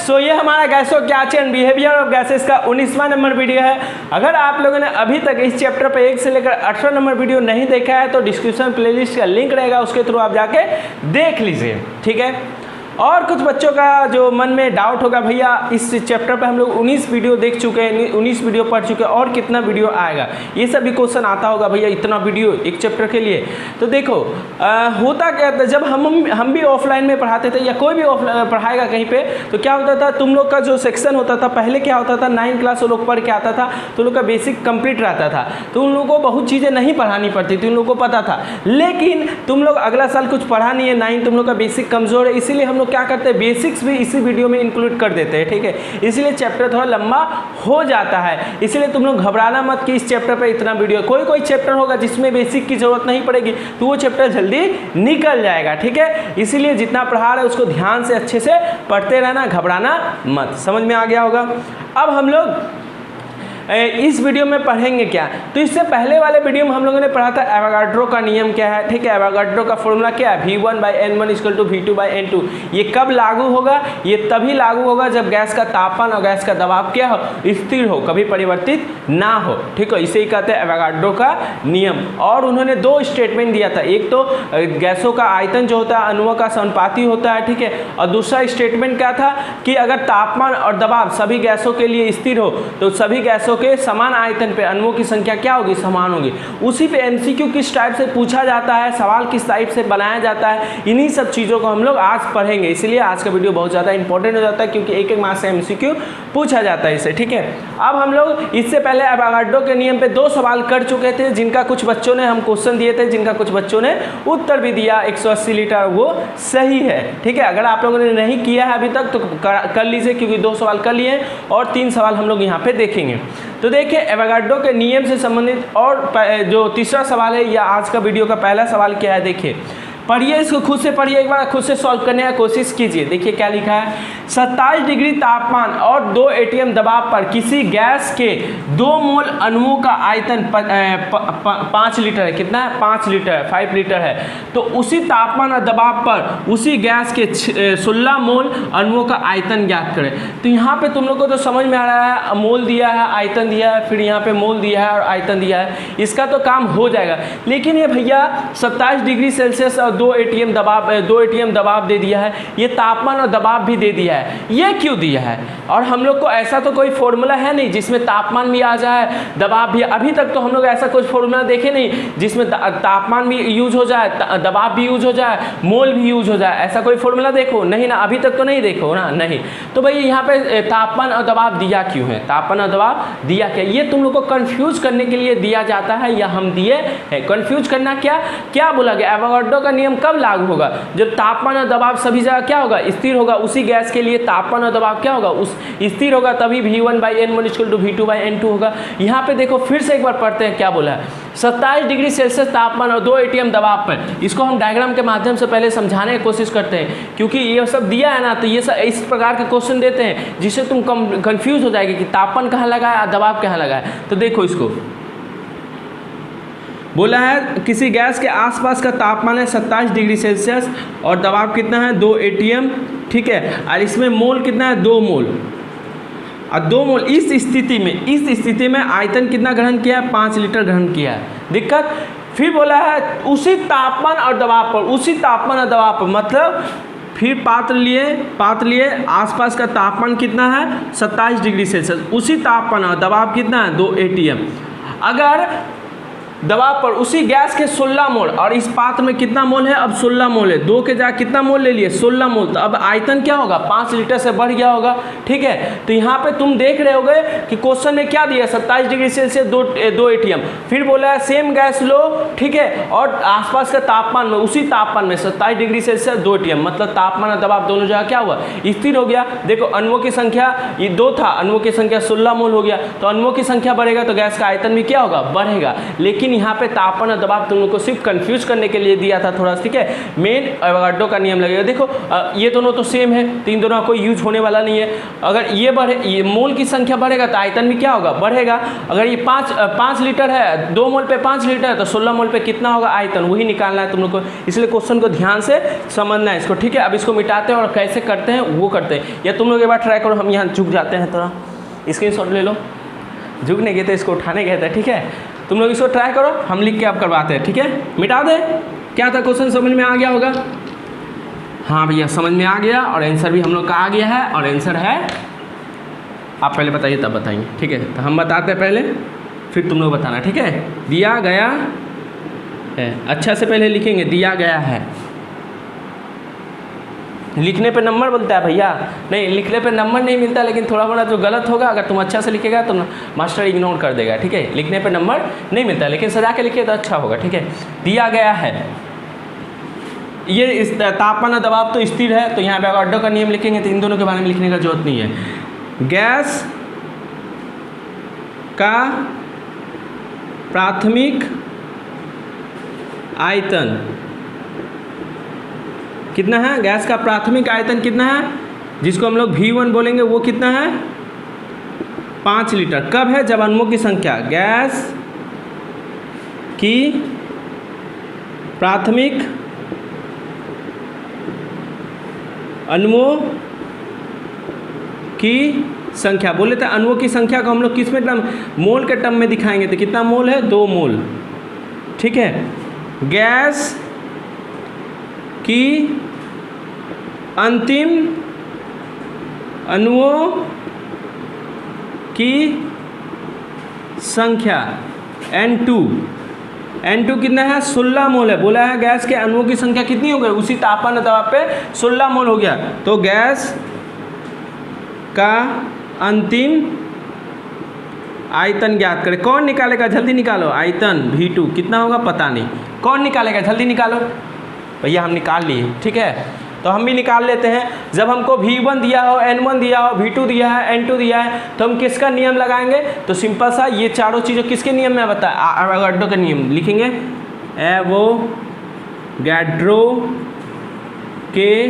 सो ये हमारा गैसों gas and behaviour of gases का 19वां नंबर वीडियो है। अगर आप लोगों ने अभी तक इस चैप्टर पर 1 से लेकर 18 नंबर वीडियो नहीं देखा है तो डिस्क्रिप्शन प्लेलिस्ट का लिंक रहेगा, उसके थ्रू आप जाके देख लीजिए, ठीक है। और कुछ बच्चों का जो मन में डाउट होगा, भैया इस चैप्टर पे हम लोग 19 वीडियो देख चुके हैं, 19 वीडियो पढ़ चुके हैं, और कितना वीडियो आएगा, ये सब भी क्वेश्चन आता होगा, भैया इतना वीडियो एक चैप्टर के लिए। तो देखो होता क्या था, जब हम भी ऑफलाइन में पढ़ाते थे या कोई भी ऑफलाइन पढ़ाएगा कहीं पे, तो क्या होता था, तुम लोग का जो सेक्शन होता था पहले क्या होता था, 9 क्लास वो लोग पढ़ के आता था तो लोग का बेसिक कंप्लीट रहता था, तो उन लोगों को बहुत चीज़ें नहीं पढ़ानी पड़ती थी, उन लोगों को पता था। लेकिन तुम लोग अगला साल कुछ पढ़ा नहीं है, 9 तुम लोग का बेसिक कमज़ोर है, इसीलिए हम लोग क्या करते हैं, बेसिक्स भी इसी वीडियो में इंक्लूड कर देते हैं, ठीक है। इसलिए चैप्टर थोड़ा लंबा हो जाता है, इसलिए तुम लोग घबराना मत कि इस चैप्टर पे इतना वीडियो। कोई चैप्टर होगा जिसमें बेसिक की जरूरत नहीं पड़ेगी तो वो चैप्टर जल्दी निकल जाएगा, ठीक है। इसीलिए जितना पढ़ा रहे उसको ध्यान से अच्छे से पढ़ते रहना, घबराना मत। समझ में आ गया होगा। अब हम लोग इस वीडियो में पढ़ेंगे क्या, तो इससे पहले वाले वीडियो में हम लोगों ने पढ़ा था एवोगाड्रो का नियम क्या है, ठीक है। एवोगाड्रो का फॉर्मूला क्या है, V1/N1 = V2/N2। ये कब लागू होगा, ये तभी लागू होगा जब गैस का तापमान और गैस का दबाव क्या हो, स्थिर हो, कभी परिवर्तित ना हो, ठीक है। इसे ही कहते हैं एवोगाड्रो का नियम। और उन्होंने 2 स्टेटमेंट दिया था, एक तो गैसों का आयतन जो होता है अणुओं का समानुपाती होता है, ठीक है। और दूसरा स्टेटमेंट क्या था कि अगर तापमान और दबाव सभी गैसों के लिए स्थिर हो तो सभी गैसों के समान आयतन पे अणुओं की संख्या क्या होगी, समान होगी। उसी पे एमसीक्यू किस टाइप से पूछा जाता है, सवाल किस टाइप से बनाया जाता है, इन्हीं सब चीज़ों को हम लोग आज पढ़ेंगे। इसलिए आज का वीडियो बहुत ज़्यादा इंपॉर्टेंट हो जाता है क्योंकि एक मार्क्स से एमसीक्यू पूछा जाता है इसे, ठीक है। अब हम लोग इससे पहले एवोगाड्रो के नियम पे 2 सवाल कर चुके थे, जिनका कुछ बच्चों ने हम क्वेश्चन दिए थे, जिनका कुछ बच्चों ने उत्तर भी दिया। 180 लीटर वो सही है, ठीक है। अगर आप लोगों ने नहीं किया है अभी तक तो कर लीजिए, क्योंकि 2 सवाल कर लिए और 3 सवाल हम लोग यहाँ पे देखेंगे। तो देखिए एवोगाड्रो के नियम से संबंधित और जो तीसरा सवाल है या आज का वीडियो का पहला सवाल क्या है, देखिए पढ़िए, इसको खुद से पढ़िए, एक बार खुद से सॉल्व करने की कोशिश कीजिए। देखिए क्या लिखा है, 27 डिग्री तापमान और 2 atm दबाव पर किसी गैस के 2 मोल अणुओं का आयतन 5 लीटर है। कितना है, 5 लीटर है, 5 लीटर है। तो उसी तापमान और दबाव पर उसी गैस के 16 मोल अणुओं का आयतन ज्ञात करें। तो यहाँ पे तुम लोग को तो समझ में आ रहा है, मोल दिया है, आयतन दिया है, फिर यहाँ पे मोल दिया है और आयतन दिया है, इसका तो काम हो जाएगा। लेकिन ये भैया 27 डिग्री सेल्सियस और 2 atm दबाव दे दिया है, ये तापमान और दबाव भी दे दिया है, ये क्यों दिया है। और हम लोग को ऐसा तो कोई फॉर्मूला है नहीं जिसमें तापमान भी आ जाए, दबाव भी। अभी तक तो हम लोग ऐसा कुछ फॉर्मूला देखे नहीं जिसमें तापमान भी यूज हो जाए, दबाव भी यूज हो जाए, मोल भी यूज हो जाए। ऐसा कोई फॉर्मूला देखो नहीं ना, अभी तक तो नहीं देखो ना, नहीं। तो भाई यहाँ पे तापमान और दबाव दिया क्यों है, तापमान और दबाव दिया क्या, ये तुम लोग को कंफ्यूज करने के लिए दिया जाता है या हम दिए हैं। कंफ्यूज करना क्या बोला गया, एवोगाड्रो का नियम कब लागू होगा, जब तापमान और दबाव सभी जगह क्या होगा, स्थिर होगा। उसी गैस के लिए तापमान और दबाव क्या होगा, उस स्थिर होगा, तभी V1/N1 = V2/N2 होगा। यहाँ पे देखो फिर से एक बार पढ़ते हैं क्या बोला है, 27 डिग्री सेल्सियस तापमान और 2 atm दबाव पर। इसको हम डायग्राम के माध्यम से पहले समझाने की कोशिश करते हैं, क्योंकि ये सब दिया है ना, तो ये सब इस प्रकार के क्वेश्चन देते हैं जिससे तुम कंफ्यूज हो जाएगी कि तापमान कहाँ लगा है, दबाव कहाँ लगा है। तो देखो इसको बोला है किसी गैस के आसपास का तापमान है 27 डिग्री सेल्सियस और दबाव कितना है, 2 atm, ठीक है। और इसमें मोल कितना है, 2 मोल। और 2 मोल इस स्थिति में आयतन कितना ग्रहण किया है, 5 लीटर ग्रहण किया है। दिक्कत फिर बोला है उसी तापमान और दबाव पर, उसी तापमान और दबाव पर, मतलब फिर पात्र लिए आसपास का तापमान कितना है, 27 डिग्री सेल्सियस, उसी तापमान और दबाव कितना है, 2 atm। अगर दबाव पर उसी गैस के 16 मोल, और इस पात्र में कितना मोल है, अब 16 मोल है, 2 के जगह कितना मोल ले लिए, 16 मोल। तो अब आयतन क्या होगा, 5 लीटर से बढ़ गया होगा, ठीक है। तो यहाँ पे तुम देख रहे होगे कि क्वेश्चन में क्या दिया, 27 डिग्री सेल्सियस 2 atm, फिर बोला है सेम गैस लो, ठीक है, और आसपास का तापमान में, उसी तापमान में 27 डिग्री सेल्सियस 2 atm, मतलब तापमान और दबाव दोनों जगह क्या हुआ, स्थिर हो गया। देखो अणुओं की संख्या ये 2 था, अणुओं की संख्या 16 मोल हो गया, तो अणुओं की संख्या बढ़ेगा तो गैस का आयतन भी क्या होगा, बढ़ेगा। लेकिन लेकिन यहाँ पे तापमान और दबाव तुम लोग को सिर्फ कंफ्यूज करने के लिए दिया था थोड़ा, ठीक है। मेन एवोगाड्रो का नियम लगेगा। देखो ये दोनों तो सेम है, तो इन दोनों का कोई यूज होने वाला नहीं है। अगर ये बढ़े, ये मोल की संख्या बढ़ेगा तो आयतन भी क्या होगा, बढ़ेगा। अगर ये 5 लीटर है, 2 मोल पे 5 लीटर है, तो 16 मोल पे कितना होगा आयतन, वही निकालना है तुम लोग को। इसलिए क्वेश्चन को ध्यान से समझना है इसको, ठीक है। अब इसको मिटाते हैं और कैसे करते हैं वो करते हैं। या तुम लोग एक बार ट्राई करो, हम यहाँ झुक जाते हैं, थोड़ा स्क्रीनशॉट ले लो। झुकने गए थे, इसको उठाने गए थे, ठीक है। तुम लोग इसको ट्राई करो, हम लिख के आप करवाते हैं, ठीक है। मिटा दे, क्या था क्वेश्चन, समझ में आ गया होगा। हाँ भैया समझ में आ गया, और आंसर भी हम लोग का आ गया है, और आंसर है, आप पहले बताइए तब बताएंगे, ठीक है। तो हम बताते हैं पहले, फिर तुम लोग बताना, ठीक है। दिया गया है, अच्छा से पहले लिखेंगे, दिया गया है। लिखने पे नंबर बनता है भैया, नहीं लिखने पे नंबर नहीं मिलता, लेकिन थोड़ा बड़ा जो गलत होगा अगर तुम अच्छा से लिखेगा तो मास्टर इग्नोर कर देगा, ठीक है। लिखने पे नंबर नहीं मिलता, लेकिन सजा के लिखे तो अच्छा होगा, ठीक है। दिया गया है, ये इस तापमान और दबाव तो स्थिर है, तो यहाँ पे एवोगाड्रो का नियम लिखेंगे तो इन दोनों के बारे में लिखने का जरूरत नहीं है। गैस का प्राथमिक आयतन कितना है, गैस का प्राथमिक आयतन कितना है, जिसको हम लोग V1 बोलेंगे, वो कितना है 5 लीटर। कब है, जब अणुओं की संख्या, गैस की प्राथमिक अणुओं की संख्या, बोले थे अणुओं की संख्या को हम लोग किस में टर्म, मोल के टर्म में दिखाएंगे, तो कितना मोल है, 2 मोल, ठीक है। गैस की अंतिम अणुओं की संख्या N2 कितना है, 16 मोल है। बोला है गैस के अणुओं की संख्या कितनी हो गई, उसी तापमान और दबाव पे 16 मोल हो गया। तो गैस का अंतिम आयतन ज्ञात करें। कौन निकालेगा, जल्दी निकालो। आयतन V2 कितना होगा पता नहीं, कौन निकालेगा, जल्दी निकालो भैया। हम निकाल लिए, ठीक है। तो हम भी निकाल लेते हैं। जब हमको V1 दिया हो, N1 दिया हो, V2 दिया है, N2 दिया है, तो हम किसका नियम लगाएंगे, तो सिंपल सा ये चारों चीज़ों किसके नियम में बता, एवोगाड्रो का नियम लिखेंगे। एवोगाड्रो के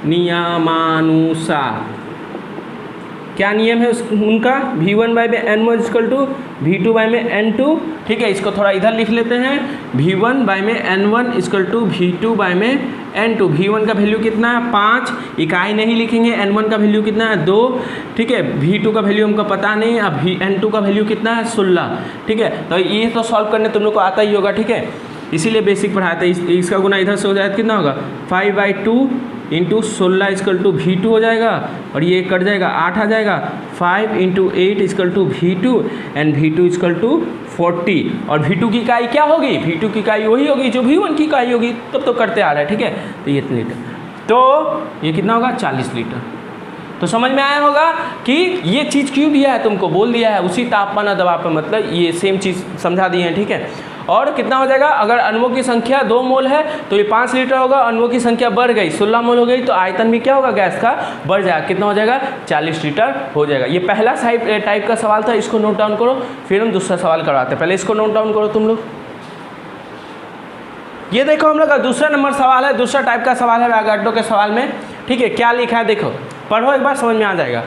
नियमानुसार क्या नियम है उनका, V1 बाई में N1 equal to V2 by में N2, ठीक है। इसको थोड़ा इधर लिख लेते हैं, V1 बाई में N1 equal to V2 by में N2। V1 का वैल्यू कितना है 5, इकाई नहीं लिखेंगे। N1 का वैल्यू कितना है 2, ठीक है। V2 का वैल्यू हमको पता नहीं, अब N2 का वैल्यू कितना है 16, ठीक है। तो ये तो सॉल्व करने तुम लोग को आता ही होगा, ठीक है, इसीलिए बेसिक पढ़ाया था। इसका गुना इधर से हो जाए कितना होगा, 5/2 इंटू 16 इक्वल टू V2 हो जाएगा, और ये कट जाएगा 8 आ जाएगा। 5 × 8 equal to V2 and V2 equal to 40। और V2 की इकाई क्या होगी, V2 की इकाई वही होगी जो V1 की इकाई होगी, तब तो करते आ रहा है, ठीक है। तो ये लीटर, तो ये कितना होगा 40 लीटर। तो समझ में आया होगा कि ये चीज़ क्यों दिया है, तुमको बोल दिया है उसी तापमान और दबाव पर, मतलब ये सेम चीज़ समझा दिए हैं, ठीक है। और कितना हो जाएगा, अगर अणुओं की संख्या 2 मोल है तो ये 5 लीटर होगा। अणुओं की संख्या बढ़ गई, 16 मोल हो गई, तो आयतन भी क्या होगा गैस का, बढ़ जाएगा। कितना हो जाएगा, 40 लीटर हो जाएगा। ये पहला टाइप का सवाल था, इसको नोट डाउन करो, फिर हम दूसरा सवाल करवाते हैं। पहले इसको नोट डाउन करो तुम लोग। ये देखो हम लोग का दूसरा नंबर सवाल है, दूसरा टाइप का सवाल है एवोगाड्रो के सवाल में, ठीक है। क्या लिखा है देखो, पढ़ो एक बार, समझ में आ जाएगा।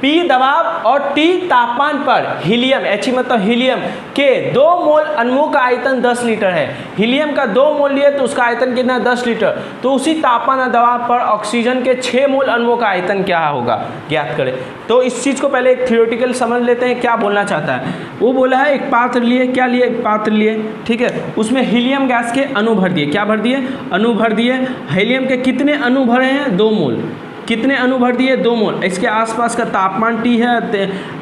P दबाव और T तापमान पर हीलियम, He मतलब हीलियम के 2 मोल अणुओं का आयतन 10 लीटर है। हीलियम का 2 मोल लिए तो उसका आयतन कितना है 10 लीटर। तो उसी तापमान और दबाव पर ऑक्सीजन के 6 मोल अणुओं का आयतन क्या होगा, ज्ञात करें। तो इस चीज़ को पहले एक थ्योरेटिकल समझ लेते हैं, क्या बोलना चाहता है। वो बोला है एक पात्र लिए, क्या लिए, एक पात्र लिए, ठीक है। उसमें हीलियम गैस के अणु भर दिए, क्या भर दिए, अणु भर दिए। हीलियम के कितने अणु भरे हैं, 2 मोल। कितने अणु भर दिए, 2 मोल। इसके आसपास का तापमान T है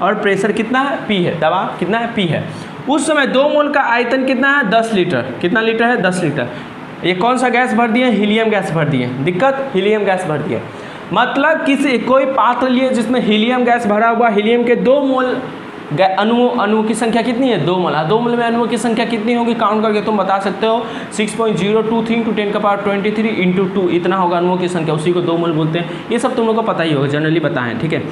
और प्रेशर कितना है, P है, दबाव कितना है, P है। उस समय 2 मोल का आयतन कितना है, 10 लीटर। कितना लीटर है, 10 लीटर। ये कौन सा गैस भर दिए, हीलियम गैस भर दिए। दिक्कत, हीलियम गैस भर दिए। मतलब किसी कोई पात्र लिए जिसमें हीलियम गैस भरा हुआ, हीलियम के 2 मोल अणुओं की संख्या कितनी है, 2 मोल। 2 मोल में अणुओं की संख्या कितनी होगी, काउंट करके तुम बता सकते हो। 6.023 × 10⁻23 × 2 इतना होगा अणुओं की संख्या, उसी को 2 मोल बोलते हैं। ये सब तुम लोग को पता ही होगा, जनरली पता है, ठीक है।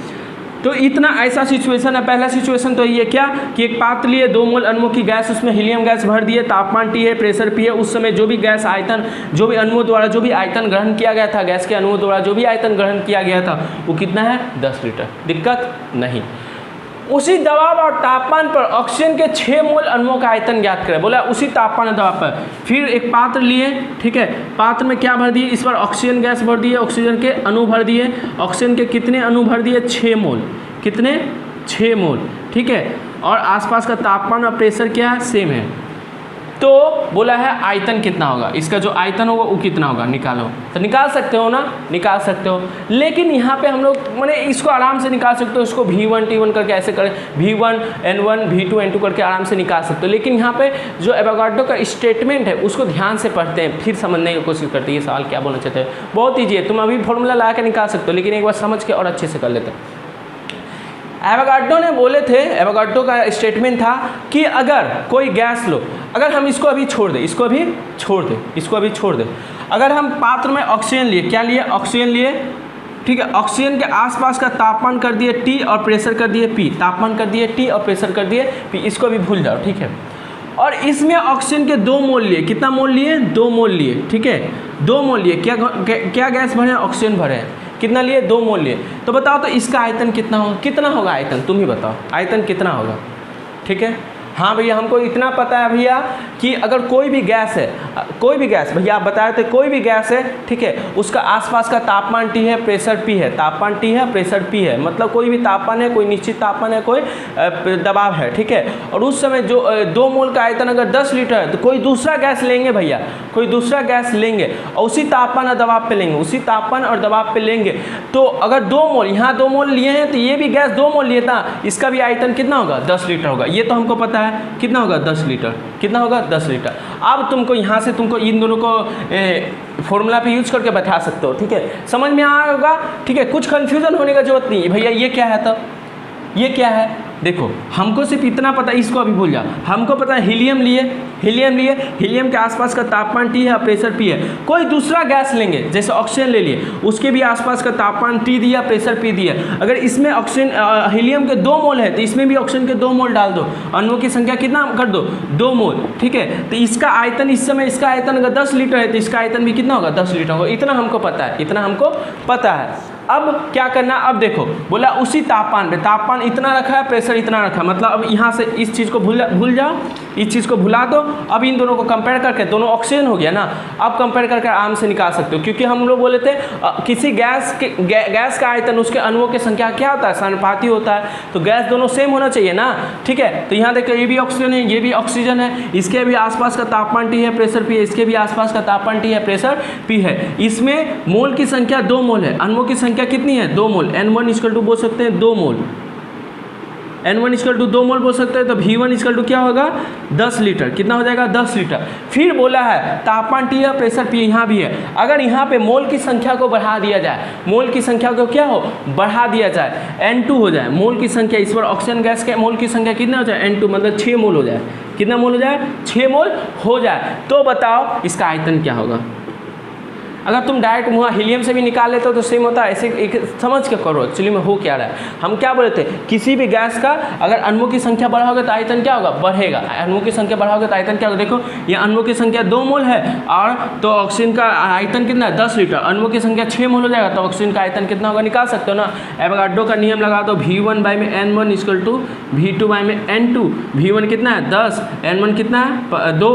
तो इतना ऐसा सिचुएशन है। पहला सिचुएशन तो ये क्या कि एक पात्र लिए 2 मोल अणुओं की गैस, उसमें हीलियम गैस भर दिए, तापमान T है, प्रेशर P है। उस समय जो भी गैस आयतन, जो भी अणुओं द्वारा जो भी आयतन ग्रहण किया गया था, गैस के अणुओं द्वारा जो भी आयतन ग्रहण किया गया था वो कितना है 10 लीटर। दिक्कत नहीं। उसी दबाव और तापमान पर ऑक्सीजन के 6 मोल अणुओं का आयतन ज्ञात करें। बोला उसी तापमान और दबाव पर। फिर एक पात्र लिए, ठीक है, पात्र में क्या भर दिए, इस बार ऑक्सीजन गैस भर दिए, ऑक्सीजन के अणु भर दिए। ऑक्सीजन के कितने अणु भर दिए 6 मोल। कितने 6 मोल, ठीक है। और आसपास का तापमान और प्रेशर क्या है सेम है। तो बोला है आयतन कितना होगा, इसका जो आयतन होगा वो कितना होगा निकालो। तो निकाल सकते हो ना, निकाल सकते हो। लेकिन यहाँ पे हम लोग माने इसको आराम से निकाल सकते हो। इसको V1 T1 करके ऐसे करें, V1 N1 V2 N2 करके आराम से निकाल सकते हो। लेकिन यहाँ पे जो एवोगाड्रो का स्टेटमेंट है उसको ध्यान से पढ़ते हैं, फिर समझने की कोशिश करते हैं ये सवाल क्या बोलना चाहते हैं। बहुत ईजी है, तुम अभी फॉर्मूला ला के निकाल सकते हो, लेकिन एक बार समझ के और अच्छे से कर लेते हैं। एवोगाड्रो ने बोले थे, एवोगाड्रो का स्टेटमेंट था कि अगर कोई गैस लो, अगर हम इसको अभी छोड़ दें, इसको अभी छोड़ दें, इसको अभी छोड़ दें, अगर हम पात्र में ऑक्सीजन लिए, क्या लिए, ऑक्सीजन लिए, ठीक है, ऑक्सीजन के आसपास का तापमान कर दिए T और प्रेशर कर दिए P, तापमान कर दिए T और प्रेशर कर दिए P, इसको अभी भूल जाओ, ठीक है। और इसमें ऑक्सीजन के 2 मोल लिए, कितना मोल लिए 2 मोल लिए, ठीक है, 2 मोल लिए। क्या गैस भरे, ऑक्सीजन भरे हैं, कितना लिए 2 मोल लिए। तो बताओ तो इसका आयतन कितना होगा, कितना होगा आयतन, तुम ही बताओ आयतन कितना होगा, ठीक है। हाँ भैया हमको इतना पता है भैया कि अगर कोई भी गैस है, कोई भी गैस, भैया आप बताए थे कोई भी गैस है, ठीक है, उसका आसपास का तापमान T है, प्रेशर P है, तापमान T है, प्रेशर P है, मतलब कोई भी तापमान है, कोई निश्चित तापमान है, कोई दबाव है, ठीक है। और उस समय जो 2 मोल का आयतन अगर 10 लीटर है तो कोई दूसरा गैस लेंगे भैया, कोई दूसरा गैस लेंगे और उसी तापमान और दबाव पे लेंगे, उसी तापमान और दबाव पे लेंगे। तो अगर 2 मोल, यहाँ 2 मोल लिए हैं तो ये भी गैस 2 मोल लिए था, इसका भी आयतन कितना होगा 10 लीटर होगा। ये तो हमको पता है कितना होगा 10 लीटर, कितना होगा 10 लीटर। अब तुमको यहाँ से तुमको इन दोनों को फॉर्मूला पे यूज करके बैठा सकते हो, ठीक है, समझ में आया होगा, ठीक है। कुछ कंफ्यूजन होने का जरूरत नहीं है भैया, ये क्या है, तो ये क्या है, देखो हमको सिर्फ इतना पता है, इसको अभी भूल जा। हमको पता है हीलियम लिए, हीलियम लिए, हीलियम के आसपास का तापमान T है, प्रेशर P है। कोई दूसरा गैस लेंगे, जैसे ऑक्सीजन ले लिए, उसके भी आसपास का तापमान T दिया, प्रेशर P दिया। अगर इसमें ऑक्सीजन हीलियम के 2 मोल है तो इसमें भी ऑक्सीजन के 2 मोल डाल दो, अणुओं की संख्या कितना कर दो 2 मोल, ठीक है। तो इसका आयतन इस समय, इसका आयतन अगर 10 लीटर है तो इसका आयतन भी कितना होगा 10 लीटर होगा। इतना हमको पता है, इतना हमको पता है। अब क्या करना, अब देखो बोला उसी तापमान पे, तापमान इतना रखा है, प्रेशर इतना रखा है, मतलब अब यहाँ से इस चीज़ को भूल जाओ, इस चीज़ को भुला दो। अब इन दोनों को कंपेयर करके, दोनों ऑक्सीजन हो गया ना, अब कंपेयर करके आराम से निकाल सकते हो। क्योंकि हम लोग बोले थे किसी गैस का आयतन उसके अणुओं की संख्या क्या होता है, समानुपाती होता है। तो गैस दोनों सेम होना चाहिए ना, ठीक है। तो यहाँ देखो ये भी ऑक्सीजन है, ये भी ऑक्सीजन है, इसके भी आसपास का तापमान T है, प्रेशर P है, इसके भी आसपास का तापमान T है, प्रेशर P है। इसमें मोल की संख्या 2 मोल है, अणुओं की संख्या कितनी है 2 मोल। N1 इक्वल टू बोल सकते हैं 2 मोल, N1 इक्वल टू 2 मोल बोल सकते हैं। तो V1 इक्वल टू क्या होगा 10 लीटर, कितना हो जाएगा 10 लीटर। फिर बोला है तापमान T है, प्रेशर P यहाँ भी है। अगर यहाँ पे मोल की संख्या को बढ़ा दिया जाए, मोल की संख्या को क्या हो बढ़ा दिया जाए, N2 हो जाए मोल की संख्या। इस बार ऑक्सीजन गैस के मोल की संख्या कितना हो जाए N2, मतलब 6 मोल हो जाए। कितना मोल हो जाए 6 मोल हो जाए। तो बताओ इसका आयतन क्या होगा। अगर तुम डायरेक्ट वहाँ हीलियम से भी निकाल लेते हो तो सेम होता है। ऐसे एक समझ के करो एक्चुअली में हो क्या रहा है। हम क्या बोले थे, किसी भी गैस का अगर अणुओं की संख्या बढ़ाओगे तो आयतन क्या होगा बढ़ेगा। अणुओं की संख्या बढ़ाओगे तो आयतन क्या होगा। देखो ये अणुओं की संख्या 2 मोल है और तो ऑक्सीजन का आयतन कितना है 10 लीटर। अणुओं की संख्या 6 मोल हो जाएगा तो ऑक्सीजन का आयतन कितना होगा निकाल सकते हो ना। एवोगाड्रो का नियम लगा दो, V1 बाई में N1 equal to V2 by में N2। V1 कितना है 10, N1 कितना है 2,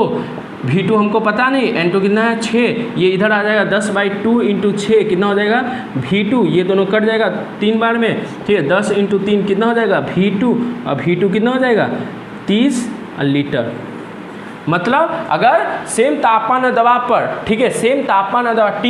V2 हमको पता नहीं, N2 कितना है 6। ये इधर आ जाएगा 10/2 इंटू 6 कितना हो जाएगा V2। ये दोनों कट जाएगा 3 बार में, ठीक है। 10 इंटू 3 कितना हो जाएगा V2 और V2 कितना हो जाएगा 30 लीटर। मतलब अगर सेम तापमान और दबाव पर, ठीक है, सेम तापमान और दबाव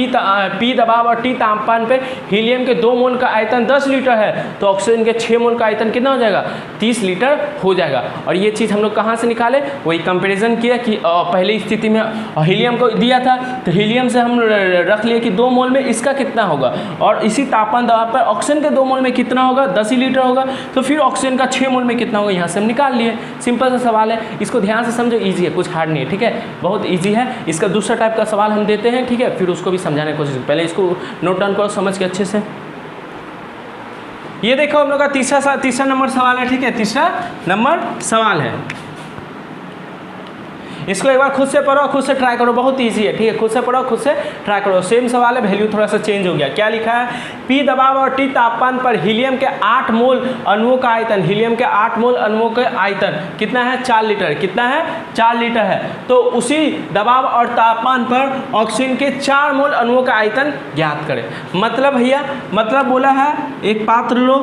P दबाव और T तापमान पे हीलियम के 2 मोल का आयतन 10 लीटर है तो ऑक्सीजन के 6 मोल का आयतन कितना हो जाएगा 30 लीटर हो जाएगा। और ये चीज़ हम लोग कहाँ से निकाले, वही कंपैरिजन किया कि पहली स्थिति में हीलियम को दिया था तो हीलियम से हम रख लिए कि 2 मोल में इसका कितना होगा और इसी तापमान दबाव पर ऑक्सीजन के 2 मोल में कितना होगा 10 लीटर होगा। तो फिर ऑक्सीजन का 6 मोल में कितना होगा यहाँ से हम निकाल लिए। सिंपल सा सवाल है, इसको ध्यान से समझो, ईजी है, कुछ हार्ड नहीं है, ठीक है, बहुत इजी है। इसका दूसरा टाइप का सवाल हम देते हैं, ठीक है, फिर उसको भी समझाने की कोशिश। पहले इसको नोट डाउन करो समझ के अच्छे से। ये देखो हम लोग का तीसरा नंबर सवाल है, ठीक है, तीसरा नंबर सवाल है। इसको एक बार खुद से पढ़ो, खुद से ट्राई करो, बहुत इजी है, ठीक है, खुद से पढ़ो, खुद से ट्राई करो। सेम सवाल है, वैल्यू थोड़ा सा चेंज हो गया। क्या लिखा है? P दबाव और T तापमान पर हीलियम के 8 मोल अणुओं का आयतन, हीलियम के 8 मोल अणुओं का आयतन कितना है? 4 लीटर। कितना है? 4 लीटर है। तो उसी दबाव और तापमान पर ऑक्सीजन के 4 मोल अणुओं का आयतन ज्ञात करें। मतलब भैया, मतलब बोला है एक पात्र लो,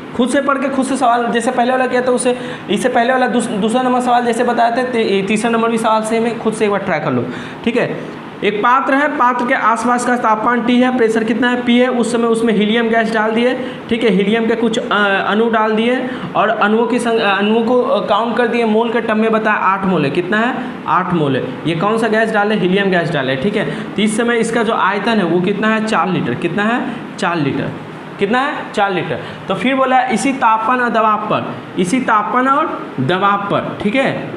खुद से पढ़ के खुद से सवाल, जैसे पहले वाला किया था उससे, इससे पहले वाला दूसरा नंबर सवाल जैसे बताए थे, तीसरा नंबर भी सवाल सेम है, खुद से एक बार ट्राई कर लो, ठीक है। एक पात्र है, पात्र के आसपास का तापमान T है, प्रेशर कितना है? P है। उस समय उसमें हीलियम गैस डाल दिए, ठीक है, हीलियम के कुछ अणु डाल दिए और अणुओं को काउंट कर दिए, मोल के टर्म में बताया 8 मोल है। कितना है? 8 मोल है। ये कौन सा गैस डाले? हीलियम गैस डाले, ठीक है। तो इस समय इसका जो आयतन है वो कितना है? 4 लीटर। कितना है? 4 लीटर। कितना है? 4 लीटर। तो फिर बोला इसी तापमान और दबाव पर, इसी तापमान और दबाव पर, ठीक है,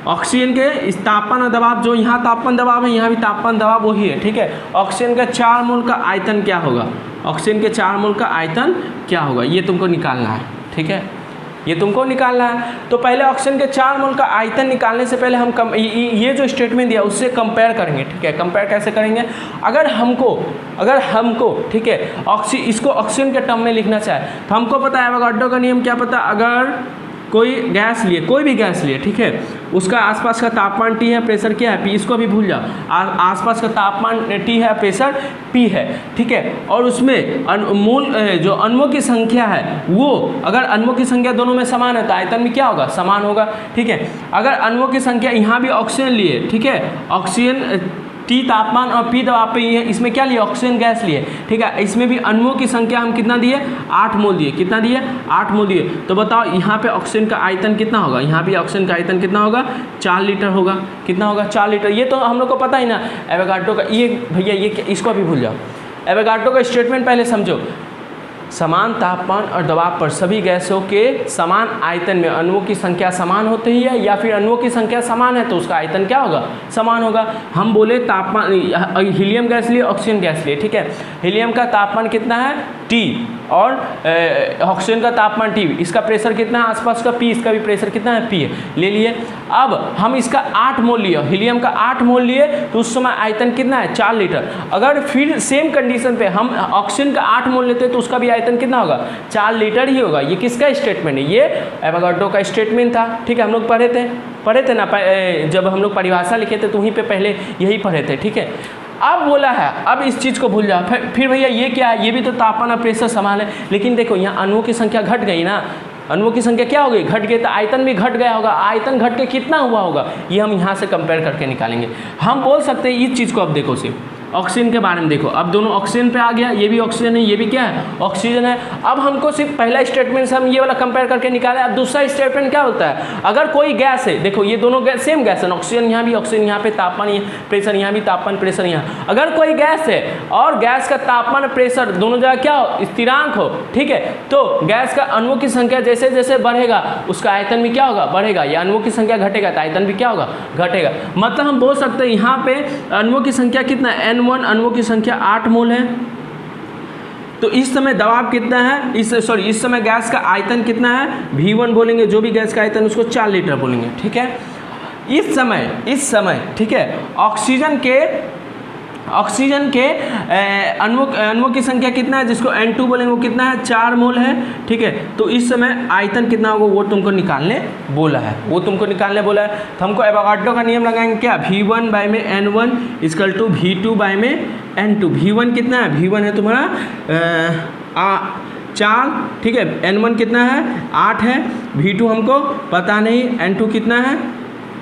ऑक्सीजन के इस तापमान और दबाव, जो यहाँ तापमान दबाव है यहाँ भी तापमान दबाव वही है, ठीक है। ऑक्सीजन का 4 मोल का आयतन क्या होगा? ऑक्सीजन के 4 मोल का आयतन क्या होगा? ये तुमको निकालना है, ठीक है, ये तुमको निकालना है। तो पहले ऑक्सीजन के 4 मोल का आयतन निकालने से पहले हम ये जो स्टेटमेंट दिया उससे कंपेयर करेंगे, ठीक है। कंपेयर कैसे करेंगे? अगर हमको ठीक है इसको ऑक्सीजन के टर्म में लिखना चाहे तो हमको पता है एवोगाड्रो का नियम क्या पता, अगर कोई गैस लिए, कोई भी गैस लिए, ठीक है, उसका आसपास का तापमान T है, प्रेशर क्या है? P। इसको भी भूल जाओ, आसपास का तापमान T है, प्रेशर P है, ठीक है। और उसमें मूल जो अणुओं की संख्या है वो, अगर अणुओं की संख्या दोनों में समान है तो आयतन भी क्या होगा? समान होगा, ठीक है। अगर अणुओं की संख्या, यहाँ भी ऑक्सीजन लिए, ठीक है, ऑक्सीजन T तापमान और P दबाव पे ही है, इसमें क्या लिए? ऑक्सीजन गैस लिए, ठीक है। इसमें भी अणुओं की संख्या हम कितना दिए? 8 मोल दिए। कितना दिए? 8 मोल दिए। तो बताओ यहाँ पे ऑक्सीजन का आयतन कितना होगा? यहाँ भी ऑक्सीजन का आयतन कितना होगा? 4 लीटर होगा। कितना होगा? 4 लीटर। ये तो हम लोग को पता ही ना एवोगाड्रो का, ये भैया ये इसको भी भूल जाओ। एवोगाड्रो का स्टेटमेंट पहले समझो, समान तापमान और दबाव पर सभी गैसों के समान आयतन में अणुओं की संख्या समान होती है, या फिर अणुओं की संख्या समान है तो उसका आयतन क्या होगा? समान होगा। हम बोले तापमान, हीलियम गैस लिए, ऑक्सीजन गैस लिए, ठीक है। हीलियम का तापमान कितना है? T और ऑक्सीजन का तापमान T, इसका प्रेशर कितना है? आसपास का P, इसका भी प्रेशर कितना है? P है। ले लिए। अब हम इसका 8 मोल लिए, हीलियम का 8 मोल लिए तो उस समय आयतन कितना है? 4 लीटर। अगर फिर सेम कंडीशन पे हम ऑक्सीजन का 8 मोल लेते तो उसका भी आयतन कितना होगा? 4 लीटर ही होगा। ये किसका स्टेटमेंट है? ये एवोगाड्रो का स्टेटमेंट था, ठीक है। हम लोग पढ़े थे ना, जब हम लोग परिभाषा लिखे थे तो वहीं पे पहले यही पढ़े थे, ठीक है। अब बोला है, अब इस चीज़ को भूल जाओ। फिर भैया ये क्या है? ये भी तो तापमान और प्रेशर समान है, लेकिन देखो यहाँ अणुओं की संख्या घट गई ना, अणुओं की संख्या क्या हो गई? घट गई, तो आयतन भी घट गया होगा। आयतन घट के कितना हुआ होगा? ये हम यहाँ से कंपेयर करके निकालेंगे। हम बोल सकते हैं इस चीज़ को, अब देखो सिर्फ ऑक्सीजन के बारे में देखो, अब दोनों ऑक्सीजन पे आ गया, ये भी ऑक्सीजन है, ये भी क्या है? ऑक्सीजन है। अब हमको सिर्फ पहला स्टेटमेंट से हम ये वाला कंपेयर करके निकाले। अब दूसरा स्टेटमेंट क्या होता है? अगर कोई गैस है, देखो ये दोनों गैस सेम गैस है, ऑक्सीजन यहाँ भी, ऑक्सीजन यहाँ पे, तापमान प्रेशर यहाँ भी, तापमान प्रेशर यहाँ। अगर कोई गैस है और गैस का तापमान प्रेशर दोनों जगह क्या हो? स्थिरांक हो, ठीक है, तो गैस का अणुओं की संख्या जैसे जैसे बढ़ेगा उसका आयतन भी क्या होगा? बढ़ेगा। या अणुओं की संख्या घटेगा तो आयतन भी क्या होगा? घटेगा। मतलब हम बोल सकते हैं यहाँ पे अणुओं की संख्या कितना है? N1 अणुओं की संख्या 8 मोल है। तो इस समय दबाव कितना है? इस समय गैस का आयतन कितना है? V1 बोलेंगे, जो भी गैस का आयतन उसको 4 लीटर बोलेंगे, ठीक है। इस समय ठीक है ऑक्सीजन के अणुओं की संख्या कितना है, जिसको N2 बोलेंगे, वो कितना है? 4 मोल है, ठीक है। तो इस समय आयतन कितना होगा वो तुमको निकालने बोला है, तो हमको एवोगाड्रो का नियम लगाएंगे क्या? V1 बाय में N1 equal to V2 bye में N2। V1 कितना है? V1 है तुम्हारा 4, ठीक है। N1 कितना है? 8 है। V2 हमको पता नहीं, N2 कितना है?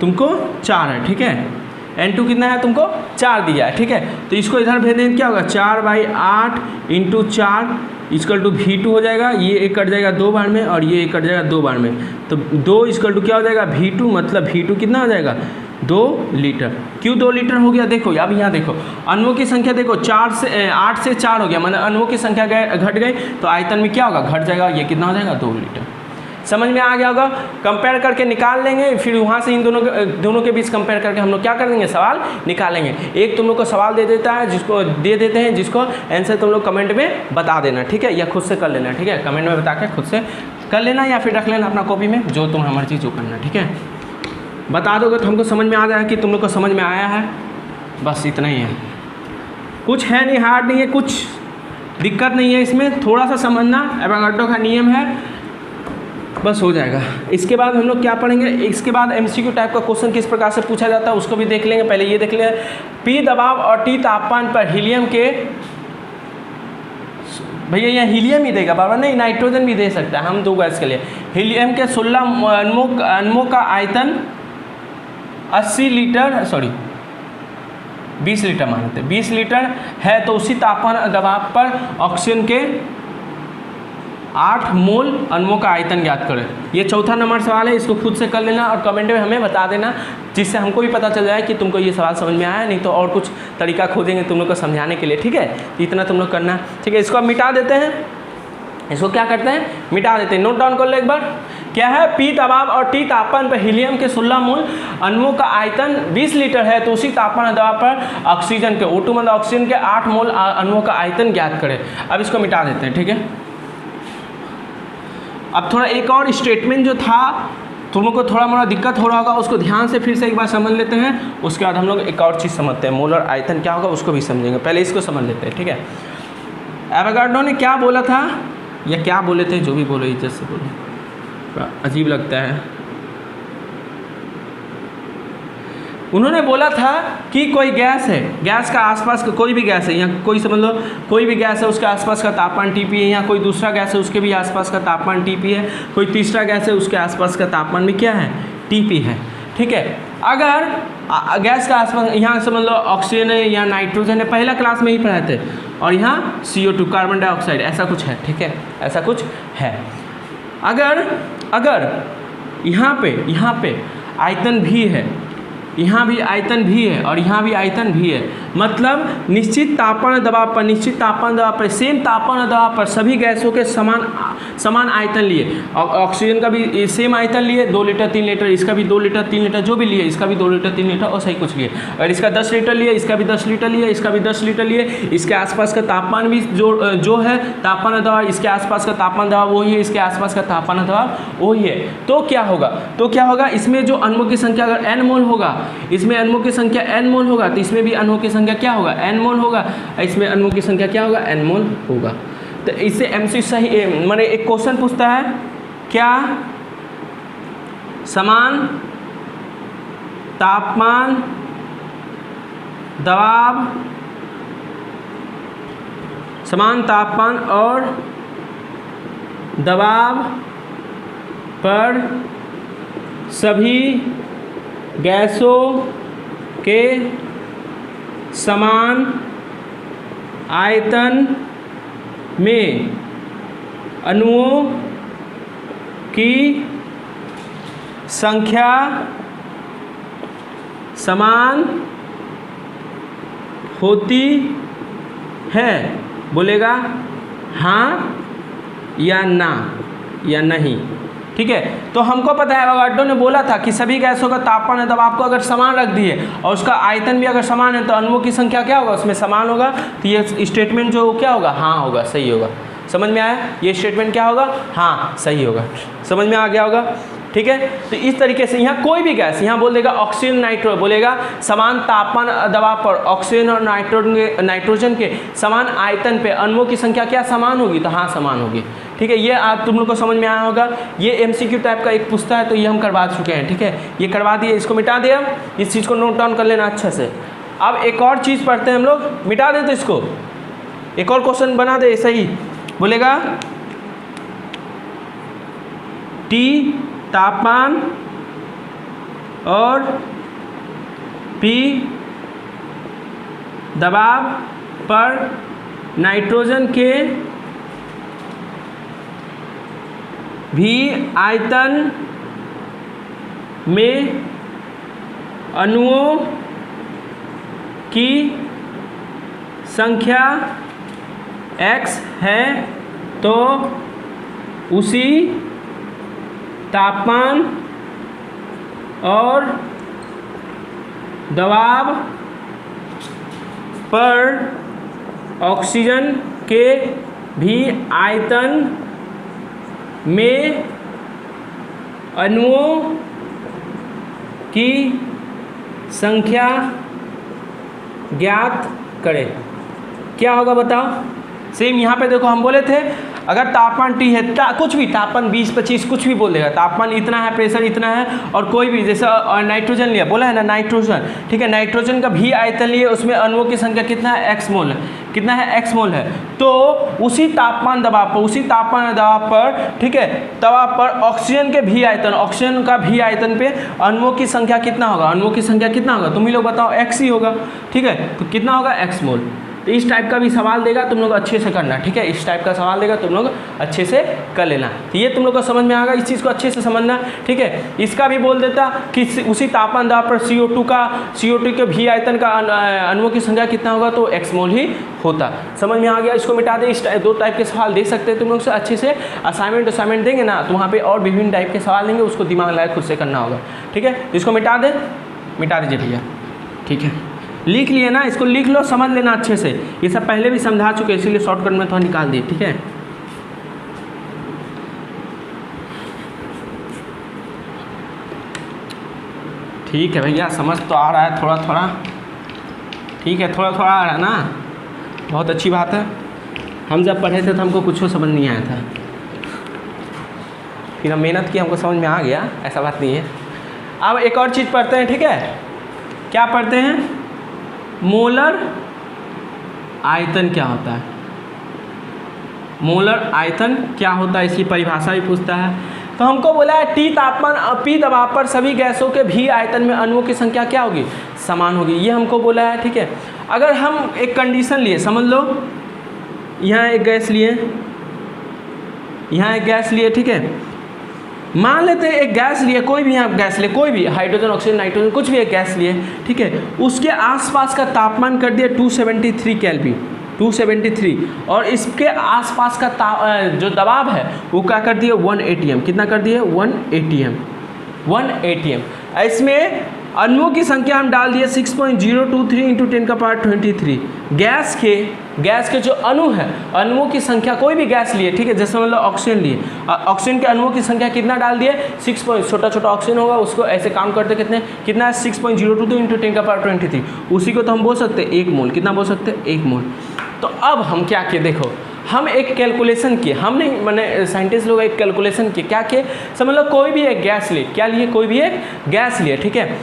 तुमको 4 है, ठीक है। N2 कितना है? तुमको 4 दिया है, ठीक है। तो इसको इधर भेज देंगे, क्या होगा? 4/8 × 4 इक्वल टू V2 हो जाएगा। ये एक कट जाएगा 2 बार में और ये एक कट जाएगा 2 बार में, तो 2 इक्वल टू क्या हो जाएगा? V2, मतलब V2 कितना हो जाएगा? 2 लीटर। क्यों 2 लीटर हो गया? देखो अब यहाँ देखो अणुओं की संख्या, देखो 8 से 4 हो गया, मतलब अणुओं की संख्या घट गई तो आयतन में क्या होगा? घट जाएगा। ये कितना हो जाएगा? 2 लीटर। समझ में आ गया होगा। कंपेयर करके निकाल लेंगे, फिर वहाँ से इन दोनों के बीच कंपेयर करके हम लोग क्या कर देंगे, सवाल निकालेंगे। एक तुम लोग को सवाल दे देता है, जिसको दे देते हैं, जिसको आंसर तुम लोग कमेंट में बता देना, ठीक है, या खुद से कर लेना, ठीक है, कमेंट में बता के खुद से कर लेना, या फिर रख लेना अपना कॉपी में, जो तुम्हारी मर्जी जो करना, ठीक है। बता दोगे तो हमको समझ में आ जाएगा कि तुम लोग को समझ में आया है, बस इतना ही है, कुछ है नहीं, हार्ड नहीं है, कुछ दिक्कत नहीं है इसमें, थोड़ा सा समझना, एवोगाड्रो का नियम है, बस हो जाएगा। इसके बाद हम लोग क्या पढ़ेंगे, इसके बाद एमसीक्यू टाइप का क्वेश्चन किस प्रकार से पूछा जाता है उसको भी देख लेंगे। पहले ये देख लेंगे, पी दबाव और टी तापमान पर हीलियम के, भैया यहाँ हीलियम ही देगा बाबा, नहीं नाइट्रोजन भी दे सकता है, हम दो गैस के लिए। हीलियम के 16 अणुओं का आयतन 80 लीटर, सॉरी 20 लीटर मानते हैं, 20 लीटर है, तो उसी तापमान दबाव पर ऑक्सीजन के 8 मोल अणुओं का आयतन ज्ञात करें। ये चौथा नंबर सवाल है, इसको खुद से कर लेना और कमेंट में हमें बता देना, जिससे हमको भी पता चल जाए कि तुमको ये सवाल समझ में आया, नहीं तो और कुछ तरीका खोजेंगे तुम लोग को समझाने के लिए, ठीक है। इतना तुम लोग करना, ठीक है। इसको अब मिटा देते हैं, इसको क्या करते हैं, मिटा देते हैं। नोट डाउन कर लो एक बार, क्या है, पी दबाव और टी तापमान पर हीलियम के 16 मोल अणुओं का आयतन 20 लीटर है, तो उसी तापमान दबाव पर ऑक्सीजन के O2 मतलब ऑक्सीजन के 8 मोल अणुओं का आयतन ज्ञात करें। अब इसको मिटा देते हैं, ठीक है। अब थोड़ा एक और स्टेटमेंट जो था तुम लोग को थोड़ा मोड़ा दिक्कत हो रहा होगा, उसको ध्यान से फिर से एक बार समझ लेते हैं, उसके बाद हम लोग एक और चीज़ समझते हैं, मोलर आयतन क्या होगा उसको भी समझेंगे। पहले इसको समझ लेते हैं, ठीक है। एवोगाड्रो ने क्या बोला था, या क्या बोले थे, जो भी बोलो इज्जत से बोलो, अजीब लगता है। उन्होंने बोला था कि कोई गैस है, गैस का आसपास का कोई भी गैस है, यहाँ कोई समझ लो कोई भी गैस है, उसके आसपास का तापमान Tp है, यहाँ कोई दूसरा गैस है उसके भी आसपास का तापमान Tp है, कोई तीसरा गैस है उसके आसपास का तापमान भी क्या है, Tp है, ठीक है। अगर गैस का आसपास यहाँ समझ लो ऑक्सीजन है, यहाँ नाइट्रोजन है, पहला क्लास में ही पढ़ाए थे, और यहाँ CO2 कार्बन डाइऑक्साइड, ऐसा कुछ है, ठीक है, ऐसा कुछ है। अगर यहाँ पे आयतन भी है, यहाँ भी आयतन भी है, और यहाँ भी आयतन भी है, मतलब निश्चित तापमान दबाव पर सेम तापमान दबाव पर सभी गैसों के समान आयतन लिए, ऑक्सीजन का भी सेम आयतन लिए, 2 लीटर 3 लीटर, इसका भी 2 लीटर 3 लीटर जो भी लिए, इसका भी 2 लीटर 3 लीटर और सही कुछ लिए, और इसका 10 लीटर लिए, इसका भी 10 लीटर लिए, इसका भी 10 लीटर लिए, इसके आसपास का तापमान भी जो है तापमान दबाव, इसके आसपास का तापमान दबाव वही है, इसके आसपास का तापमान दबाव वही है, तो क्या होगा, इसमें जो अणुओं की संख्या अगर n मोल होगा, इसमें अणुओं की संख्या n मोल होगा, तो इसमें भी अणुओं की संख्या क्या होगा, n मोल होगा, इसमें अणुओं की संख्या क्या होगा, n मोल होगा। तो इससे एमसी सही माने एक क्वेश्चन पूछता है, क्या समान तापमान और दबाव पर सभी गैसों के समान आयतन में अणुओं की संख्या समान होती है, बोलेगा हाँ या ना या नहीं, ठीक है। तो हमको पता है एवोगाड्रो ने बोला था कि सभी गैसों का तापमान और दबाव को अगर समान रख दिए और उसका आयतन भी अगर समान है तो अणुओं की संख्या क्या होगा, उसमें समान होगा, तो ये स्टेटमेंट जो क्या होगा, हाँ होगा, सही होगा। समझ में आया, ये स्टेटमेंट क्या होगा, हाँ सही होगा, समझ में आ गया होगा, ठीक है। तो इस तरीके से यहाँ कोई भी गैस, यहाँ बोल देगा ऑक्सीजन नाइट्रोजन, बोलेगा समान तापमान दबाव पर ऑक्सीजन और नाइट्रोजन के समान आयतन पे अणुओं की संख्या क्या समान होगी, तो हाँ समान होगी, ठीक है। ये आप तुम लोग को समझ में आया होगा। ये एमसीक्यू टाइप का एक पूछता है, तो ये हम करवा चुके हैं, ठीक है, ये करवा दिए, इसको मिटा दिया, इस चीज़ को नोट डाउन कर लेना अच्छा से। अब एक और चीज़ पढ़ते हैं हम लोग, मिटा दे तो इसको एक और क्वेश्चन बना दे, सही बोलेगा टी तापमान और पी दबाव पर नाइट्रोजन के भी आयतन में अणुओं की संख्या x है, तो उसी तापमान और दबाव पर ऑक्सीजन के भी आयतन में अणुओं की संख्या ज्ञात करें। क्या होगा बताओ? सेम यहाँ पे देखो हम बोले थे अगर तापमान T है, कुछ भी तापमान 20-25 कुछ भी बोल देगा, तापमान इतना है, प्रेशर इतना है, और कोई भी जैसे नाइट्रोजन लिया, बोला है ना नाइट्रोजन, ठीक है, नाइट्रोजन का भी आयतन लिए, उसमें अणुओं की संख्या कितना है, x मोल है, कितना है, x मोल है। तो उसी तापमान दबाव पर ठीक है, दबाव पर ऑक्सीजन के भी आयतन, ऑक्सीजन का भी आयतन पे अणुओं की संख्या कितना होगा, अणुओं की संख्या कितना होगा, तुम ही लोग बताओ, x ही होगा, ठीक है, तो कितना होगा, x मोल। तो इस टाइप का भी सवाल देगा, तुम लोग अच्छे से करना, ठीक है, इस टाइप का सवाल देगा, तुम लोग अच्छे से कर लेना। तो ये तुम लोग को समझ में आएगा, इस चीज़ को अच्छे से समझना, ठीक है। इसका भी बोल देता कि उसी तापमान दबाव पर CO2 के भी आयतन का अणुओं की संख्या कितना होगा, तो x मोल ही होता। समझ में आ गया? इसको मिटा दे। इस 2 टाइप के सवाल दे सकते हैं तुम लोग से, अच्छे से असाइनमेंट देंगे ना, तो वहाँ पर और विभिन्न टाइप के सवाल देंगे, उसको दिमाग लगा खुद से करना होगा, ठीक है। इसको मिटा दीजिए भैया, ठीक है। लिख लिए ना, इसको लिख लो, समझ लेना अच्छे से, ये सब पहले भी समझा चुके, इसीलिए शॉर्टकट में थोड़ा निकाल दिए, ठीक है। ठीक है भैया, समझ तो आ रहा है थोड़ा थोड़ा, ठीक है, थोड़ा थोड़ा आ रहा है ना, बहुत अच्छी बात है। हम जब पढ़े थे तो हमको कुछ समझ नहीं आया था, फिर हम मेहनत की, हमको समझ में आ गया, ऐसा बात नहीं है। अब एक और चीज़ पढ़ते हैं, ठीक है, क्या पढ़ते हैं, मोलर आयतन क्या होता है, मोलर आयतन क्या होता है, इसकी परिभाषा भी पूछता है। तो हमको बोला है T तापमान P दबाव पर सभी गैसों के भी आयतन में अणुओं की संख्या क्या होगी, समान होगी, ये हमको बोला है, ठीक है। अगर हम एक कंडीशन लिए, समझ लो, यहाँ एक गैस लिए, ठीक है, मान लेते हैं एक गैस लिए, कोई भी यहाँ गैस लिए, कोई भी हाइड्रोजन, ऑक्सीजन, नाइट्रोजन, कुछ भी एक गैस लिए, ठीक है, उसके आसपास का तापमान कर दिया 273 केल्विन, 273, और इसके आसपास का जो दबाव है वो क्या कर दिए, 1 atm, कितना कर दिए, 1 atm। इसमें अणुओं की संख्या हम डाल दिए 6.023 × 10⁻23। गैस के जो अणु है, अणुओं की संख्या, कोई भी गैस लिए, ठीक है, जैसे मतलब ऑक्सीजन लिए, ऑक्सीजन के अणुओं की संख्या कितना डाल दिए, 6 छोटा ऑक्सीजन होगा, उसको ऐसे काम करते कितना है, 6.023 × 10⁻23। उसी को तो हम बोल सकते हैं 1 मोल, कितना बोल सकते हैं, 1 मोल। तो अब हम क्या किए, देखो, हम एक कैलकुलेशन किए, हम नहीं, मैंने साइंटिस्ट लोग एक कैलकुलेशन किए, क्या किए, समझ लो, कोई भी एक गैस लिए, क्या लिए, कोई भी एक गैस लिए, ठीक है,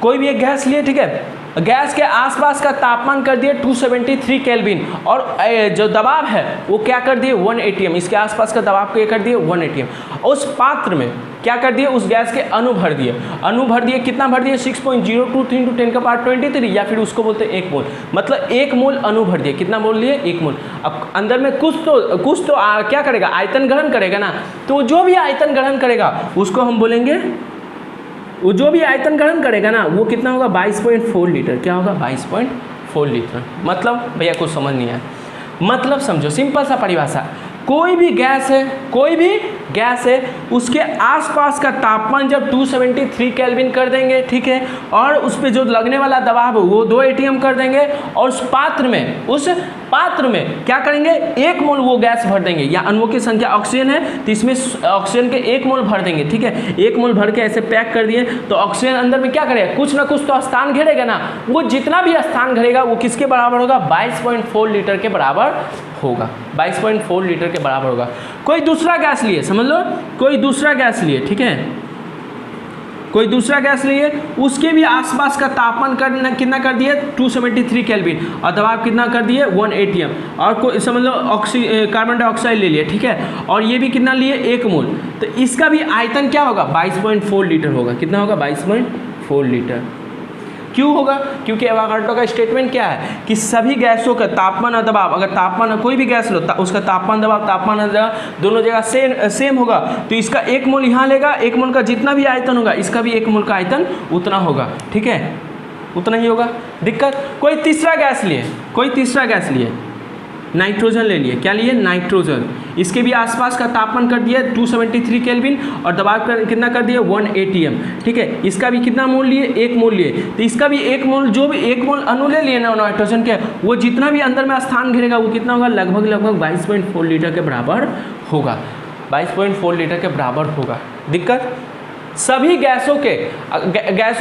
कोई भी एक गैस लिए, ठीक है, गैस के आसपास का तापमान कर दिए 273 केल्विन, और जो दबाव है वो क्या कर दिए, 1 atm, इसके आसपास का दबाव को ये कर दिए 1 atm। उस पात्र में क्या कर दिए, उस गैस के अणु भर दिए, कितना भर दिए, 6.023 × 10⁻23, या फिर उसको बोलते हैं 1 मोल, मतलब 1 मोल अणु भर दिए, कितना बोल लिए, 1 मोल। अब अंदर में कुछ तो क्या करेगा, आयतन ग्रहण करेगा ना, तो जो भी आयतन ग्रहण करेगा उसको हम बोलेंगे, वो जो भी आयतन ग्रहण करेगा ना, वो कितना होगा, 22.4 लीटर, क्या होगा, 22.4 लीटर। मतलब भैया कुछ समझ नहीं आया, मतलब समझो, सिंपल सा परिभाषा, कोई भी गैस है, उसके आसपास का तापमान जब 273 केल्विन कर देंगे, ठीक है, और उस पर जो लगने वाला दबाव है वो 2 atm कर देंगे, और उस पात्र में क्या करेंगे, 1 मोल वो गैस भर देंगे, या अणुओं की संख्या ऑक्सीजन है तो इसमें ऑक्सीजन के 1 मोल भर देंगे, ठीक है, 1 मोल भर के ऐसे पैक कर दिए, तो ऑक्सीजन अंदर में क्या करेगा, कुछ ना कुछ तो स्थान घेरेगा ना, वो जितना भी स्थान घेरेगा वो किसके बराबर होगा, 22.4 लीटर के बराबर होगा, 22.4 लीटर के बराबर होगा। कोई दूसरा गैस लिए, समझ लो, कोई दूसरा गैस लिए, ठीक है, कोई दूसरा गैस लिए, उसके भी आसपास का तापमान कितना कर दिए, 273 केल्विन, और दबाव कितना कर दिए, 1 atm, और कोई समझ लो कार्बन डाइऑक्साइड ले लिए, ठीक है, और ये भी कितना लिए, 1 मोल, तो इसका भी आयतन क्या होगा, 22.4 लीटर होगा, कितना होगा, 22.4 लीटर। क्यों होगा, क्योंकि एवोगाड्रो का स्टेटमेंट क्या है कि सभी गैसों का तापमान और दबाव, अगर तापमान कोई भी गैस लो, उसका तापमान दबाव दोनों जगह सेम होगा, तो इसका 1 मोल यहाँ लेगा, 1 मोल का जितना भी आयतन होगा, इसका भी 1 मोल का आयतन उतना होगा, ठीक है, उतना ही होगा। दिक्कत, कोई तीसरा गैस लिए, नाइट्रोजन ले लिए, क्या लिए? नाइट्रोजन। इसके भी आसपास का तापमान कर दिया 273 केल्विन और दबाव कितना कर दिया? 1 atm। ठीक है, इसका भी कितना मोल लिए? 1 मोल लिए। तो इसका भी 1 मोल, जो भी 1 मोल अणु ले लिए ना नाइट्रोजन के, वो जितना भी अंदर में स्थान घेरेगा वो कितना होगा? लगभग 22.4 लीटर के बराबर होगा। 22.4 लीटर के बराबर होगा। दिक्कत? सभी गैसों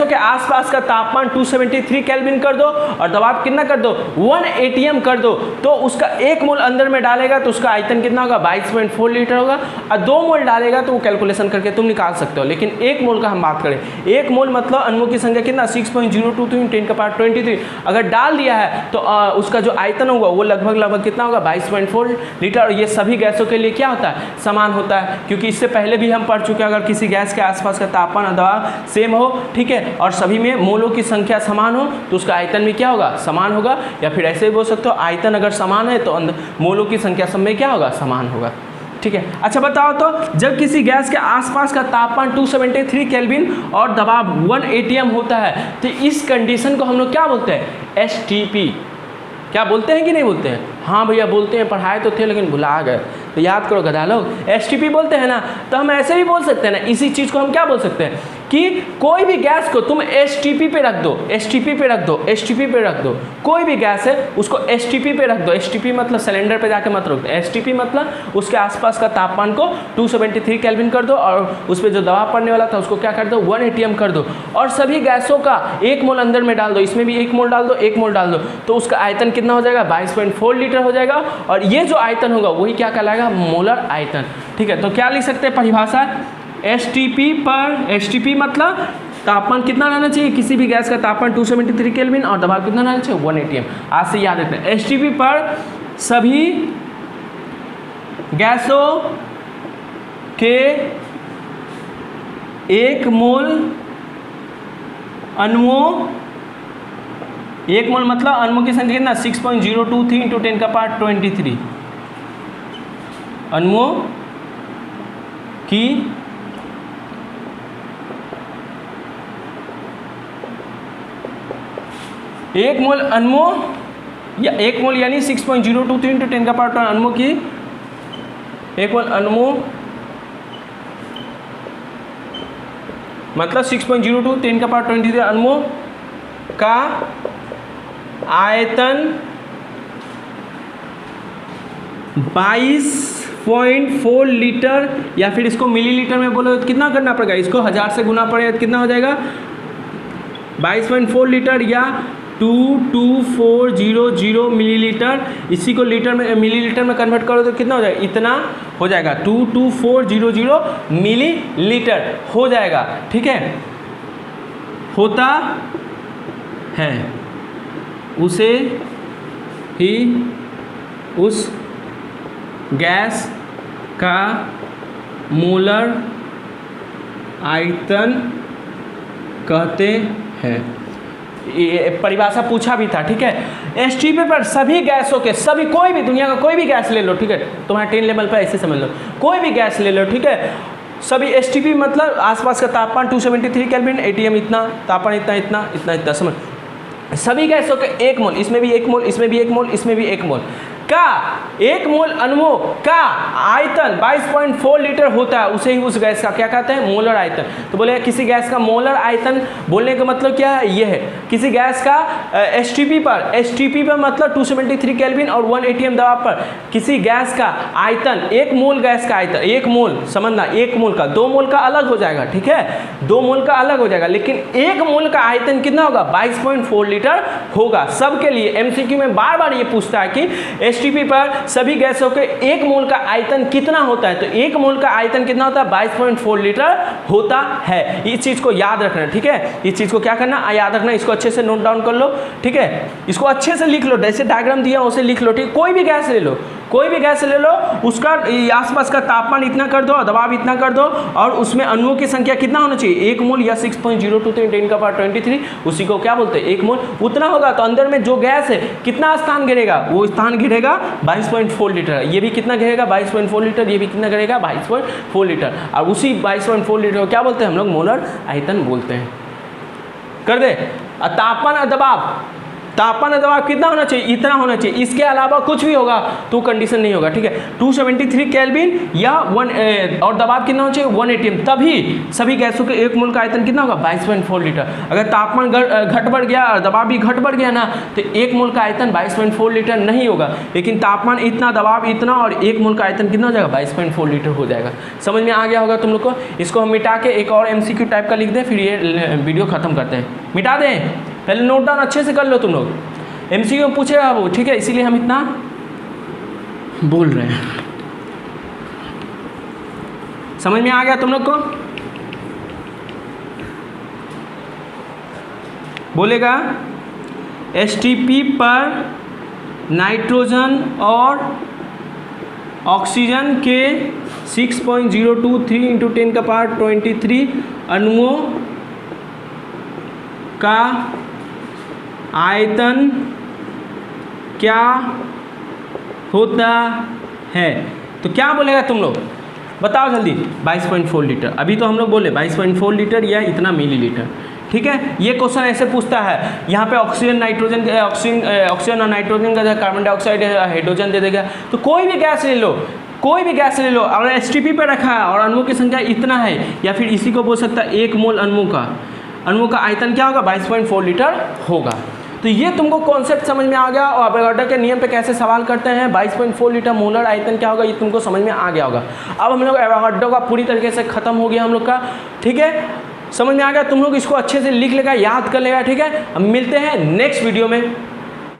के आसपास का तापमान 273 केल्विन कर दो और दबाव कितना कर दो? 1 atm कर दो, तो उसका 1 मोल अंदर में डालेगा तो उसका आयतन कितना होगा? 22.4 लीटर होगा। और 2 मोल डालेगा तो वो कैलकुलेशन करके तुम निकाल सकते हो। लेकिन 1 मोल का हम बात करें, 1 मोल मतलब अणुओं की संख्या कितना? 6.023 × 10⁻23। अगर डाल दिया है तो उसका जो आयतन होगा वो लगभग कितना होगा? 22.4 लीटर। और ये सभी गैसों के लिए क्या होता है? समान होता है, क्योंकि इससे पहले भी हम पढ़ चुके हैं, अगर किसी गैस के आसपास तापमान और दबाव सेम हो, ठीक है, और सभी में मोलों की संख्या समान हो, तो उसका आयतन भी क्या होगा? समान होगा। या फिर ऐसे भी बोल सकते हो, आयतन अगर समान है तो मोलों की संख्या सब में क्या होगा? समान होगा। ठीक है, अच्छा बताओ तो, जब किसी गैस के आसपास का तापमान 273 केल्विन और दबाव 1 atm होता है, तो इस कंडीशन को हम लोग क्या बोलते हैं? STP। क्या बोलते हैं कि नहीं बोलते हैं? हाँ भैया बोलते हैं, पढ़ाए तो थे लेकिन भुला गए, तो याद करो गधा लोग। STP बोलते हैं ना, तो हम ऐसे भी बोल सकते हैं ना, इसी चीज़ को हम क्या बोल सकते हैं कि कोई भी गैस को तुम STP पे रख दो, STP पे रख दो, STP पे रख दो। कोई भी गैस है उसको STP पे रख दो। STP मतलब सिलेंडर पे जाके मत रख दो। STP मतलब उसके आसपास का तापमान को 273 केल्विन कर दो और उस पर जो दबाव पड़ने वाला था उसको क्या कर दो? 1 atm कर दो। और सभी गैसों का 1 मोल अंदर में डाल दो, इसमें भी 1 मोल डाल दो, 1 मोल डाल दो, तो उसका आयतन कितना हो जाएगा? 22.4 लीटर हो जाएगा। और ये जो आयतन होगा वही क्या कहलाएगा? मोलर आयतन। ठीक है, तो क्या लिख सकते हैं परिभाषा? STP पर, STP मतलब तापमान कितना रहना चाहिए? किसी भी गैस का तापमान 273 केल्विन और दबाव कितना रहना चाहिए? 1 atm। आज से याद रखते हैं, STP पर सभी गैसों के 1 मोल अणुओं, 1 मोल मतलब अणुओं की संख्या कितना? 6.023 × 10⁻23 अणुओं की 1 मोल अणुओं या 1 मोल यानी 6.023 × 10⁻23 अणुओं की 1 मोल अणुओं मतलब 6.02 10⁻23 अणुओं का आयतन 22.4 लीटर, या फिर इसको मिलीलीटर में बोलो तो कितना करना पड़ेगा? इसको 1000 से गुना पड़ेगा तो कितना हो जाएगा? 22.4 लीटर या 22400 मिलीलीटर। इसी को लीटर में, मिलीलीटर में कन्वर्ट करो तो कितना हो जाएगा? इतना हो जाएगा, 22400 मिलीलीटर हो जाएगा। ठीक है, होता है, उसे ही उस गैस का मोलर आयतन कहते हैं। ये परिभाषा पूछा भी था। ठीक है, STP पर सभी गैसों के, सभी, कोई भी दुनिया का कोई भी गैस ले लो, ठीक है, तुम्हारे 10 लेवल पर ऐसे समझ लो, कोई भी गैस ले लो, ठीक है, सभी STP मतलब आसपास का तापमान 273 केल्विन, ATM इतना, तापमान इतना इतना इतना इतना, समझ, सभी गैसों के 1 मोल, इसमें भी 1 मोल, इसमें भी 1 मोल, इसमें भी 1 मोल का 1 मोल अणुओं का आयतन 22.4 लीटर होता है, उसे ही उस गैस का क्या कहते हैं? मोलर आयतन। तो बोले किसी गैस का मोलर आयतन बोलने का मतलब क्या है? ये है किसी गैस का STP पर मतलब 273 केल्विन और 1 atm दबाव पर किसी गैस का आयतन, 1 मोल गैस का आयतन, 1 मोल समझना, 1 मोल का, 2 मोल का अलग हो जाएगा, ठीक है, 2 मोल का अलग हो जाएगा, लेकिन 1 मोल का आयतन कितना होगा? 22.4 लीटर होगा। सबके लिए MCQ में बार बार ये पूछता है कि STP पर सभी गैसों के 1 मोल का आयतन कितना होता है? तो 1 मोल का आयतन कितना होता है? 22.4 लीटर होता है। इस चीज को याद रखना, ठीक है, इस चीज को क्या करना? याद रखना, इसको अच्छे से नोट डाउन कर लो, ठीक है, इसको अच्छे से लिख लो, जैसे डायग्राम दिया उसे लिख लो, ठीक। कोई भी गैस ले लो, कोई भी गैस ले लो, उसका आसपास का तापमान इतना कर दो, दबाव इतना कर दो, और उसमें अणुओं की संख्या कितना होना चाहिए? 1 मोल या 6.023 × 10⁻23, उसी को क्या बोलते हैं? 1 मोल। उतना होगा तो अंदर में जो गैस है कितना स्थान घेरेगा? वो स्थान घेरेगा 22.4 लीटर। ये भी कितना घेरेगा? 22.4 लीटर। ये भी कितना घेरेगा? 22.4 लीटर। और उसी 22.4 लीटर को क्या बोलते हैं हम लोग? मोलर आयतन बोलते हैं। कर दे। तापमान और दबाव तापमान और दबाव कितना होना चाहिए, इतना होना चाहिए, इसके अलावा कुछ भी होगा तो कंडीशन नहीं होगा, ठीक है। 273 केल्विन या और दबाव कितना होना चाहिए 1 atm, तभी सभी गैसों के 1 मोल का आयतन कितना होगा 22.4 लीटर। अगर तापमान घट बढ़ गया और दबाव भी घट बढ़ गया ना तो 1 मोल का आयतन 22.4 लीटर नहीं होगा, लेकिन तापमान इतना, दबाव इतना और 1 मोल का आयतन कितना हो जाएगा 22.4 लीटर हो जाएगा। समझ में आ गया होगा तुम लोग को। इसको हम मिटा के एक और MCQ टाइप का लिख दें, फिर ये वीडियो खत्म करते हैं। मिटा दें, पहले नोट डाउन अच्छे से कर लो तुम लोग, MCQ में पूछेगा वो, ठीक है, इसीलिए हम इतना बोल रहे हैं। समझ में आ गया तुम लोग को? बोलेगा STP पर नाइट्रोजन और ऑक्सीजन के 6.023 × 10⁻23 अणुओं का आयतन क्या होता है। तो क्या बोलेगा तुम लोग बताओ जल्दी, 22.4 लीटर। अभी तो हम लोग बोले 22.4 लीटर या इतना मिलीलीटर, ठीक है। ये क्वेश्चन ऐसे पूछता है, यहाँ पे ऑक्सीजन नाइट्रोजन, ऑक्सीजन और नाइट्रोजन का कार्बन डाइऑक्साइड हाइड्रोजन दे देगा, तो कोई भी गैस ले लो, कोई भी गैस ले लो, और STP पे रखा है और अणुओं की संख्या इतना है, या फिर इसी को बोल सकता है 1 मोल अणुओं का आयतन क्या होगा 22.4 लीटर होगा। तो ये तुमको कॉन्सेप्ट समझ में आ गया, और एवोगाड्रो के नियम पे कैसे सवाल करते हैं, 22.4 लीटर मोलर आयतन क्या होगा, ये तुमको समझ में आ गया होगा। अब हम लोग एवोगाड्रो का पूरी तरीके से खत्म हो गया हम लोग का, ठीक है, समझ में आ गया। तुम लोग इसको अच्छे से लिख लेगा, याद कर लेगा, ठीक है। हम मिलते हैं नेक्स्ट वीडियो में।